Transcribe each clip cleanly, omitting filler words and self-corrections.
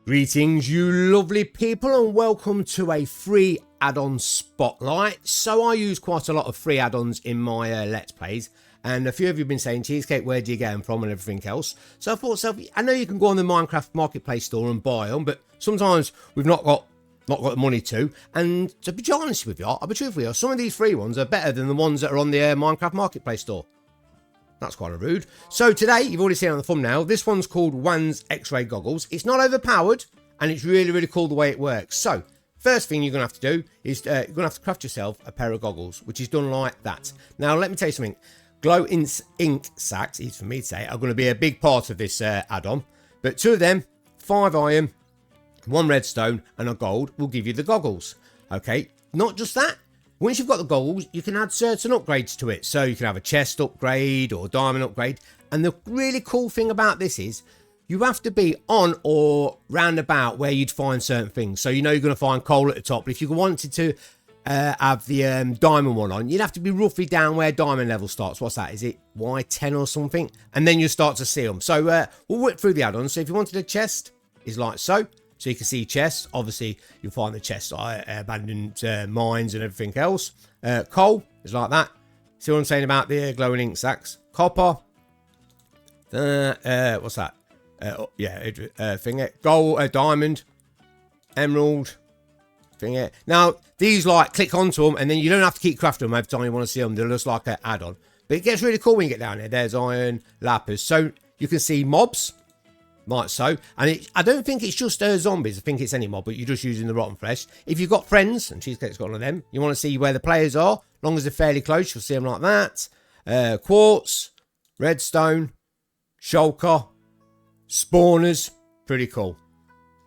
Greetings, you lovely people, and welcome to a free add-on spotlight. So I use quite a lot of free add-ons in my Let's Plays, and a few of you have been saying, Cheesecake, where do you get them from and everything else. So I thought, I know you can go on the Minecraft Marketplace store and buy them, but sometimes we've not got the money to. And to be honest with you, I'll be truthful with you, some of these free ones are better than the ones that are on the Minecraft Marketplace store. That's quite rude. So today, you've already seen it on the thumbnail, this one's called Wan's X-Ray Goggles. It's not overpowered, and it's really, really cool the way it works. So, first thing you're going to have to do is you're going to have to craft yourself a pair of goggles, which is done like that. Now, let me tell you something. Glow ink sacks, easy for me to say, are going to be a big part of this add-on. But 2 of them, 5 iron, 1 redstone, and a gold will give you the goggles. Okay, not just that. Once you've got the goggles, you can add certain upgrades to it. So you can have a chest upgrade or diamond upgrade. And the really cool thing about this is you have to be on or round about where you'd find certain things. So you know you're going to find coal at the top. But if you wanted to have the diamond one on, you'd have to be roughly down where diamond level starts. What's that? Is it Y10 or something? And then you start to see them. So we'll work through the add-ons. So if you wanted a chest, it's like so. So you can see chests. Obviously, you'll find the chests like abandoned mines and everything else. Coal is like that. See what I'm saying about the glowing ink sacks? Copper. What's that? Thing it. Gold, diamond, emerald. Thing it. Now these like click onto them, and then you don't have to keep crafting them every time you want to see them. They're just like an add-on. But it gets really cool when you get down there. There's iron, lapis. So you can see mobs. Like so, and I don't think it's just zombies. I think it's any mob, but you're just using the rotten flesh. If you've got friends, and Cheesecake's got one of them, you want to see where the players are. As long as they're fairly close, you'll see them like that. Quartz, redstone, shulker, spawners, pretty cool.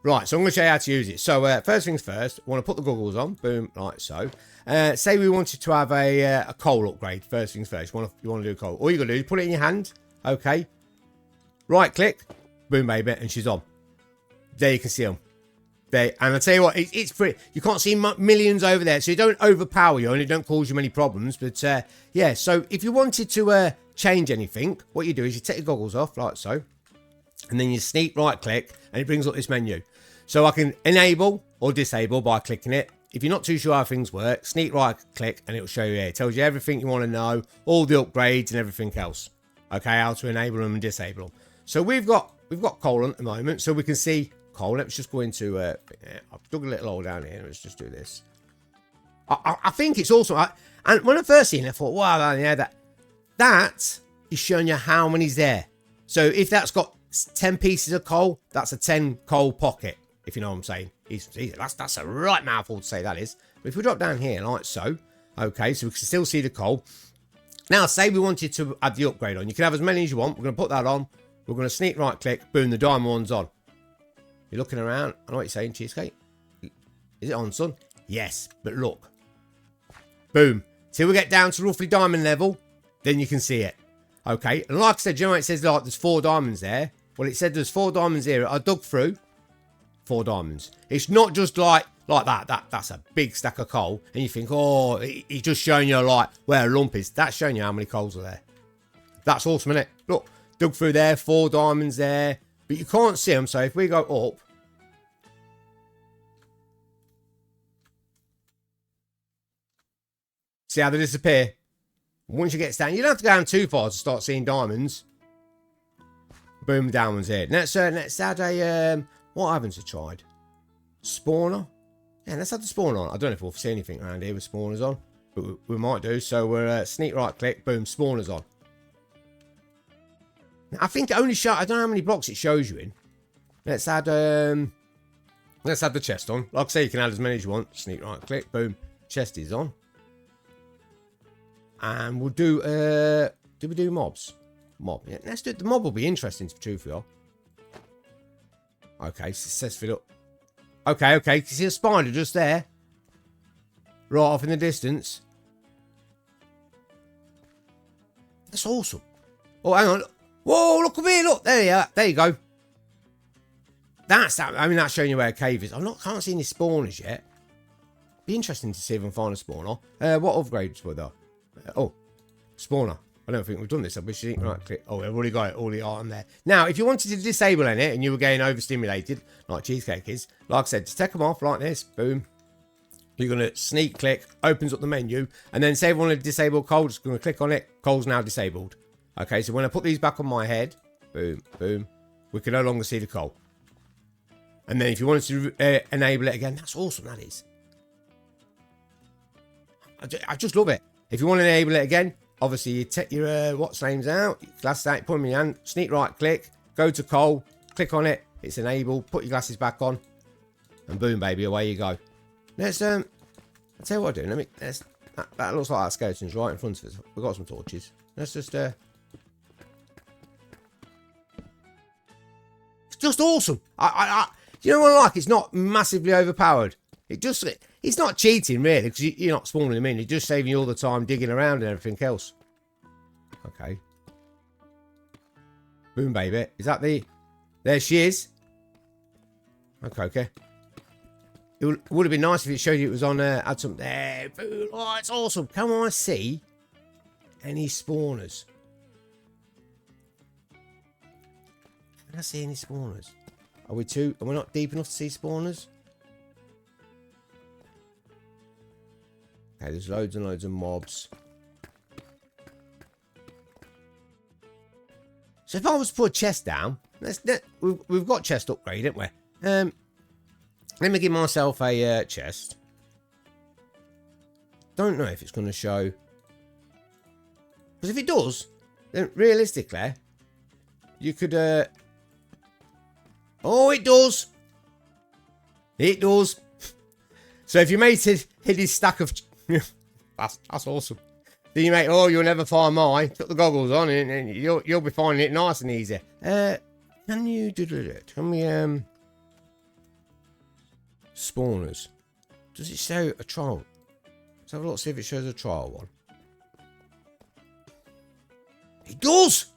Right, so I'm going to show you how to use it. So first things first, I want to put the goggles on, boom, like so. Say we wanted to have a coal upgrade. First things first, you want to do coal. All you got to do is put it in your hand, okay. Right click. Boom, baby, and she's on. There you can see them. There, and I tell you what, it's pretty. You can't see millions over there, so you don't overpower you, and it don't cause you many problems. But yeah, so if you wanted to change anything, what you do is you take your goggles off like so, and then you sneak right click, and it brings up this menu. So I can enable or disable by clicking it. If you're not too sure how things work, sneak right click, and it will show you here. It tells you everything you want to know, all the upgrades and everything else. Okay, how to enable them and disable them. So we've got coal at the moment, so we can see coal. Let's just go into I've dug a little hole down here. Let's just do this. I think it's awesome. And when I first seen it, I thought, wow, yeah, that is showing you how many's there. So if that's got 10 pieces of coal, that's a 10 coal pocket, if you know what I'm saying. That's a right mouthful to say, that is. But if we drop down here like so, okay, so we can still see the coal. Now, say we wanted to add the upgrade on. You can have as many as you want. We're going to put that on. We're going to sneak right click, boom, the diamond one's on. You're looking around. I know what you're saying, Cheesecake. Is it on, son? Yes, but look. Boom. Till we get down to roughly diamond level, then you can see it. Okay, and like I said, you know, it says like there's 4 diamonds there. Well, it said there's 4 diamonds here. I dug through 4 diamonds. It's not just like that. That's a big stack of coal. And you think, oh, it's just showing you like where a lump is. That's showing you how many coals are there. That's awesome, isn't it? Look. Dug through there, 4 diamonds there, but you can't see them. So if we go up, see how they disappear. Once you get down, you don't have to go down too far to start seeing diamonds. Boom, down one's here. Let's add a what haven't I tried? Spawner. Yeah, let's add the spawner on. I don't know if we'll see anything around here with spawners on, but we might do. So we're sneak right click, boom, spawners on. I think it only shows, I don't know how many blocks it shows you in. Let's add the chest on. Like I say, you can add as many as you want. Sneak right click, boom, chest is on. And we'll do, we do mobs? Mob, yeah, let's do it. The mob will be interesting to truth for you. Okay, successfully up. Okay, you see a spider just there. Right off in the distance. That's awesome. Oh, hang on. Whoa, look at me, look. There you are. There you go. That's that. I mean, that's showing you where a cave is. Can't see any spawners yet. Be interesting to see if I can find a spawner. What upgrades were there? Oh, spawner. I don't think we've done this. I wish you didn't right click. Oh, we've already got it all the on there. Now, if you wanted to disable any and you were getting overstimulated, like Cheesecake is, like I said, just take them off like this. Boom. You're going to sneak click, opens up the menu, and then say I want to disable coal, just going to click on it. Coal's now disabled. Okay, so when I put these back on my head, boom, boom, we can no longer see the coal. And then if you wanted to enable it again, that's awesome, that is. I just love it. If you want to enable it again, obviously you take your what's names out, your glasses out, put them in your hand, sneak right click, go to coal, click on it, it's enabled, put your glasses back on, and boom, baby, away you go. Let's I'll tell you what I'll do. That looks like our skeleton's right in front of us. We've got some torches. Let's just it's just awesome. You know what I like? It's not massively overpowered. It's not cheating really, because you're not spawning them in. You're just saving you all the time digging around and everything else. Okay. Boom, baby. Is that the... There she is. Okay. It would have been nice if it showed you it was on... had some... There. Boom. Oh, it's awesome. Can I see any spawners? Can I see any spawners? Are we not deep enough to see spawners? Okay, there's loads and loads of mobs. So if I was to put a chest down, we've got chest upgrade, haven't we? Let me give myself a chest. Don't know if it's going to show. Because if it does, then realistically, you could... Oh, it does. It does. So if your mate hid his stack of... that's awesome. Then you mate, oh, you'll never find mine. Put the goggles on and you'll be finding it nice and easy. Can you do it? Can we spawners? Does it show a trial? Let's have a look, see if it shows a trial one. It does.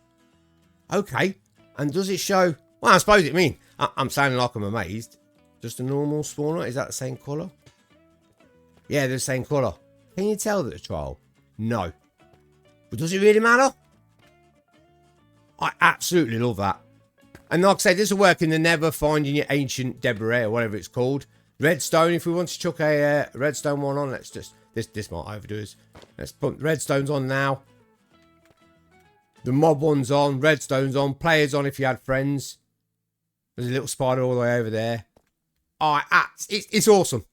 Okay. And does it show? Well, I suppose it means I'm sounding like I'm amazed. Just a normal spawner. Is that the same colour? Yeah, they're the same colour. Can you tell that the trial? No. But does it really matter? I absolutely love that. And like I said, this will work in the Nether, finding your ancient debris or whatever it's called. Redstone, if we want to chuck a redstone one on, let's just... This might overdo us. Let's put redstones on now. The mob one's on, redstone's on, players on if you had friends. There's a little spider all the way over there. Oh, it's awesome.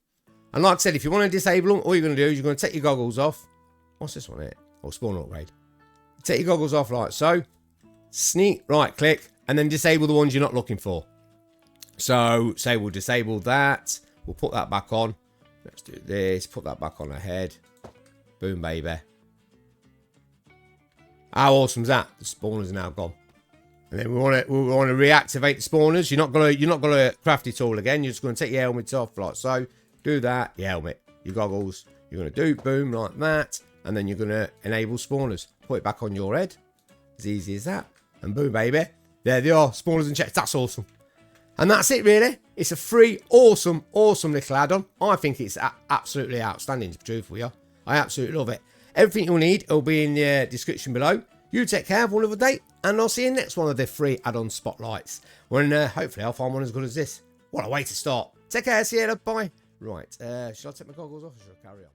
And like I said, if you want to disable them, all you're going to do is you're going to take your goggles off. What's this one here? Oh, spawn upgrade. Take your goggles off like so. Sneak, right click, and then disable the ones you're not looking for. So, say we'll disable that. We'll put that back on. Let's do this. Put that back on our head. Boom, baby. How awesome is that? The spawners are now gone. And then we want to reactivate the spawners. You're not gonna craft it all again. You're just gonna take your helmets off like so. Do that. Your helmet, your goggles. You're gonna do boom like that, and then you're gonna enable spawners. Put it back on your head. As easy as that. And boom, baby. There they are. Spawners and chests. That's awesome. And that's it, really. It's a free, awesome little add-on. I think it's absolutely outstanding, to be truthful with you. I absolutely love it. Everything you'll need will be in the description below. You take care, have one of a day, and I'll see you next one of the free add-on spotlights. When hopefully I'll find one as good as this. What a way to start. Take care, see you later, bye. Right, shall I take my goggles off or shall I carry on?